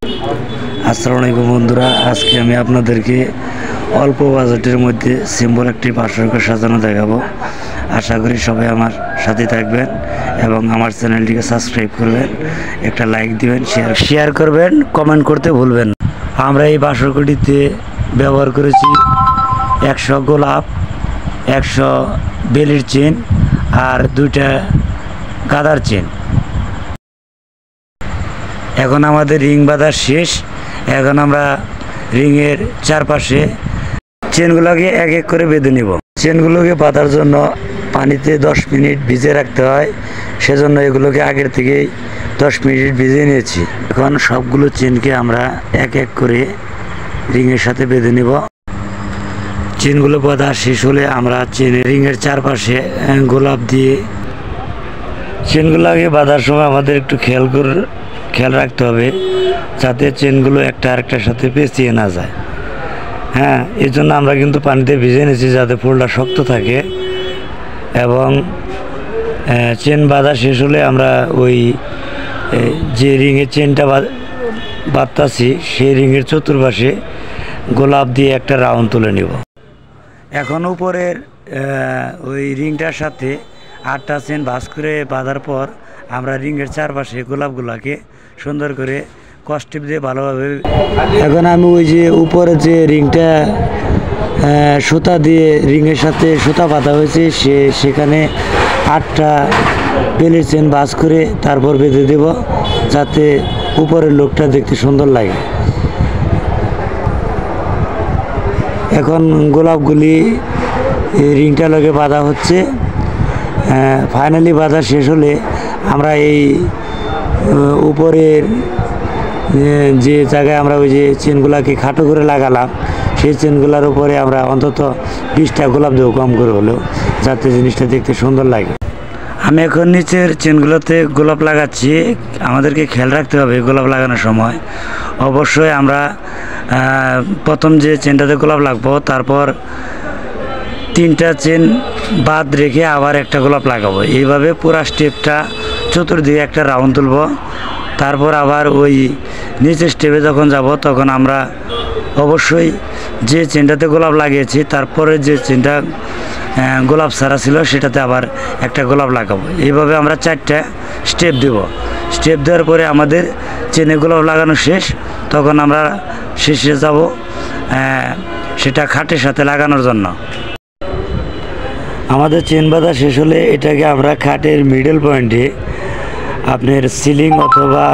আসসালামু আলাইকুম বন্ধুরা, আজকে আমি আপনাদেরকে অল্প বাজেটের মধ্যে সিম্পল একটি পার্শ্বক্য সাজানো দেখাবো। আশা করি সবাই আমার সাথে থাকবেন এবং আমার চ্যানেলটিকে সাবস্ক্রাইব করবেন, একটা লাইক দিবেন, শেয়ার করবেন, কমেন্ট করতে ভুলবেন না। আমরা এই পার্শ্বক্যটিতে ব্যবহার করেছি 100 গোলাপ, 100 বেলির চেন আর 2টা গাঁদার চেন। এখন আমাদের রিং বাঁধা শেষ। এখন আমরা রিংয়ের চারপাশে চেনগুলোকে এক এক করে বেঁধে নিব। চেনগুলোকে বাঁধার জন্য পানিতে 10 মিনিট ভিজে রাখতে হয়, সেজন্য এগুলোকে আগের থেকেই 10 মিনিট ভিজিয়ে নিয়েছি। এখন সবগুলো চেনকে আমরা এক এক করে রিংয়ের সাথে বেঁধে নিব। চেনগুলো বাঁধা শেষ হলে আমরা রিংয়ের চারপাশে গোলাপ দিয়ে চেনগুলোকে বাঁধার সময় আমাদের একটু খেয়াল রাখতে হবে যাতে চেনগুলো একটা আরেকটার সাথে পেঁচিয়ে না যায়। হ্যাঁ, এই জন্য আমরা কিন্তু পানিতে ভিজে নিয়েছি যাতে ফুলটা শক্ত থাকে। এবং চেন বাঁধা শেষ হলে আমরা ওই যে রিংয়ের চেনটা বাঁধতাছি সেই রিংয়ের চতুর্পাশে গোলাপ দিয়ে একটা রাউন্ড তুলে নিব। এখন উপরের ওই রিংটার সাথে 8টা চেন ভাঁজ করে বাঁধার পর আমরা রিংয়ের চারপাশে গোলাপগুলোকে সুন্দর করে কস্টিপ দিয়ে ভালোভাবে। এখন আমি ওই যে উপরে যে রিংটা সুতা দিয়ে রিংয়ের সাথে সুতা বাঁধা হয়েছে সেখানে 8টা বেলের চেন ভাঁজ করে তারপর বেঁধে দেব যাতে উপরের লোকটা দেখতে সুন্দর লাগে। এখন গোলাপগুলি রিংটা লগে বাঁধা হচ্ছে। ফাইনালি বাঁধা শেষ হলে আমরা এই উপরের যে জায়গায় আমরা ওই যে চেনগুলাকে খাটো করে লাগালাম সেই চেনগুলোর উপরে আমরা অন্তত 20টা গোলাপ দেবো, কম করে হলেও, যাতে জিনিসটা দেখতে সুন্দর লাগে। আমি এখন নিচের চেনগুলোতে গোলাপ লাগাচ্ছি। আমাদেরকে খেয়াল রাখতে হবে গোলাপ লাগানোর সময় অবশ্যই আমরা প্রথম যে চেনটাতে গোলাপ লাগবো তারপর 3টা চেন বাদ রেখে আবার একটা গোলাপ লাগাবো। এইভাবে পুরো স্টেপটা চতুর্দিকে একটা রাউন্ড তুলব। তারপর আবার ওই নিচের স্টেপে যখন যাব তখন আমরা অবশ্যই যে চেনটাতে গোলাপ লাগিয়েছি তারপরে যে চেনটা গোলাপ ছাড়া ছিল সেটাতে আবার একটা গোলাপ লাগাবো। এইভাবে আমরা 4টা স্টেপ দেব। স্টেপ দেওয়ার পরে আমাদের চেনে গোলাপ লাগানো শেষ। তখন আমরা শেষে যাব সেটা খাটের সাথে লাগানোর জন্য। আমাদের চেন বাঁধা শেষ হলে এটাকে আমরা খাটের মিডল পয়েন্টে আপনার সিলিং অথবা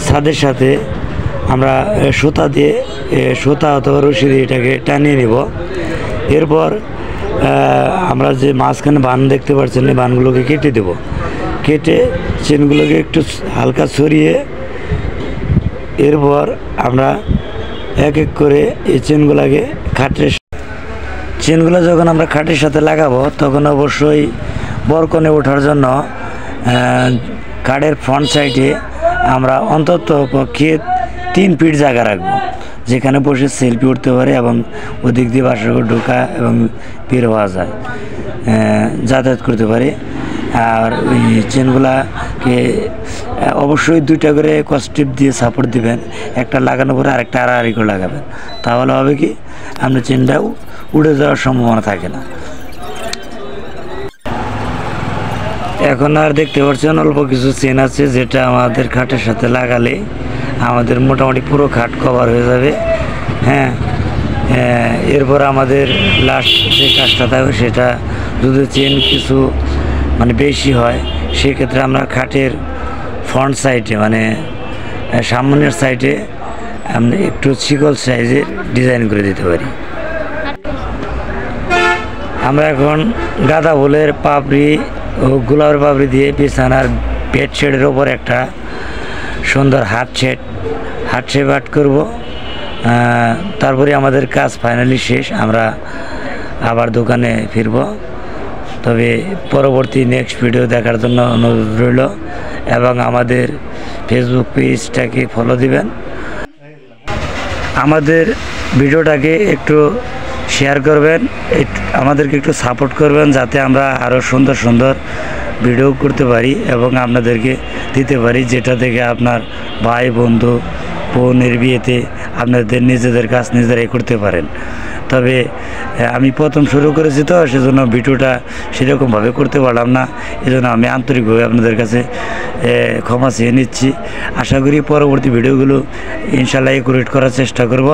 ছাদের সাথে আমরা সুতা অথবা রশি দিয়ে এটাকে টানিয়ে নিব। এরপর আমরা যে মাঝখানে বান দেখতে পাচ্ছেন এই বানগুলোকে কেটে দেব। কেটে চেনগুলোকে একটু হালকা ছড়িয়ে এরপর আমরা এক এক করে এই চেনগুলো যখন আমরা খাটের সাথে লাগাবো তখন অবশ্যই বরকনে ওঠার জন্য কাঠের ফ্রন্ট সাইডে আমরা অন্তত পক্ষে 3 ফিট জায়গা রাখবো, যেখানে বসে সেলফি উঠতে পারে এবং ওদিক দিয়ে বাসাঘর ঢোকা এবং বের হওয়া যায়, যাতায়াত করতে পারে। আর ওই চেনগুলাকে অবশ্যই 2টা করে কস্টিপ দিয়ে সাপোর্ট দিবেন। একটা লাগানোর পরে আরেকটা আড়াআড়ি করে লাগাবেন, তাহলে হবে কি আপনার চেনটাও উড়ে যাওয়ার সম্ভাবনা থাকে না। এখন আর দেখতে পাচ্ছেন অল্প কিছু চেন আছে যেটা আমাদের খাটের সাথে লাগালে আমাদের মোটামুটি পুরো খাট কভার হয়ে যাবে। হ্যাঁ, এরপর আমাদের লাস্ট যে কাজটা থাকবে সেটা যদি চেন কিছু বেশি হয় সেক্ষেত্রে আমরা খাটের ফ্রন্ট সাইডে সামনের সাইডে আমরা একটু শিকল সাইজের ডিজাইন করে দিতে পারি। আমরা এখন গাঁদা ফুলের পাপড়ি ও গোলাপের পাপড়ি দিয়ে বিছানার বেডশিটের ওপর একটা সুন্দর হার্ট শেপ আর্ট করব। তারপরে আমাদের কাজ ফাইনালি শেষ। আমরা আবার দোকানে ফিরব। তবে পরবর্তী নেক্সট ভিডিও দেখার জন্য অনুরোধ রইল এবং আমাদের ফেসবুক পেজটাকে ফলো দিবেন। আমাদের ভিডিওটাকে একটু শেয়ার করবেন, আমাদেরকে একটু সাপোর্ট করবেন যাতে আমরা আরও সুন্দর সুন্দর ভিডিও করতে পারি এবং আপনাদেরকে দিতে পারি, যেটা থেকে আপনার ভাই বন্ধু বোনের বিয়েতে আপনাদের নিজেদের কাজ নিজেরাই করতে পারেন। তবে আমি প্রথম শুরু করেছি তো, সেজন্য ভিডিওটা সেরকমভাবে করতে পারলাম না, এজন্য আমি আন্তরিকভাবে আপনাদের কাছে ক্ষমা চেয়ে নিচ্ছি। আশা করি পরবর্তী ভিডিওগুলো ইনশাল্লাহ একুরেট করার চেষ্টা করব।